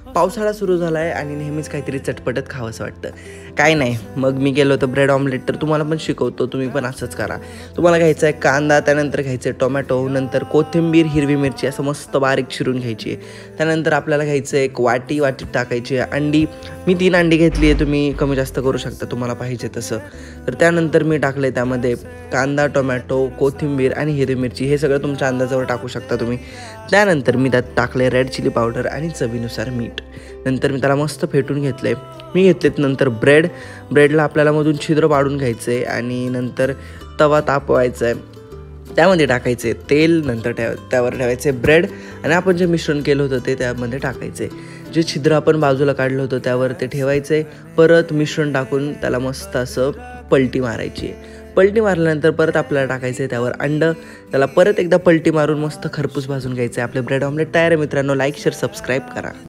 पावसाळा सुरू झाला आहे आणि नेहमीच काहीतरी चटपटत खावंसं वाटतं. काय नाही, मग मी केलं होतं ब्रेड ऑमलेट. तर तुम्हाला पण शिकवतो, तुम्ही पण असंच करा. तुम्हाला घ्यायचा आहे कांदा, त्यानंतर घ्यायचं आहे टोमॅटो, नंतर कोथिंबीर, हिरवी मिरची असं मस्त बारीक चिरून घ्यायची आहे. त्यानंतर आपल्याला घ्यायचं आहे एक वाटीत टाकायची आहे अंडी. मी 3 अंडी घेतली आहे, तुम्ही कमी जास्त करू शकता तुम्हाला पाहिजे तसं. तर त्यानंतर मी टाकलं आहे त्यामध्ये कांदा, टोमॅटो, कोथिंबीर आणि हिरवी मिरची, हे सगळं तुमच्या अंदाजावर टाकू शकता तुम्ही. त्यानंतर मी त्यात टाकले रेड चिली पावडर आणि चवीनुसार मीठ. नंतर मी त्याला मस्त फेटून घेतलं आहे. मी घेतलेत नंतर ब्रेडला आपल्याला मधून छिद्र पाडून घ्यायचं आहे आणि नंतर तवा तापवायचा आहे. त्यामध्ये टाकायचे तेल, नंतर त्यावर ठेवायचे ब्रेड आणि आपण जे मिश्रण केलं होतं ते त्यामध्ये टाकायचे. जे छिद्र आपण बाजूला काढलं होतं त्यावर ते ठेवायचे. परत मिश्रण टाकून त्याला मस्त असं पलटी मारायची. पलटी मारल्यानंतर परत आपल्याला टाकायचं आहे त्यावर अंडं. त्याला परत एकदा पलटी मारून मस्त खरपूस भाजून घ्यायचं आहे. आपले ब्रेड ऑमलेट तयार आहे मित्रांनो. लाईक, शेअर, सबस्क्राईब करा.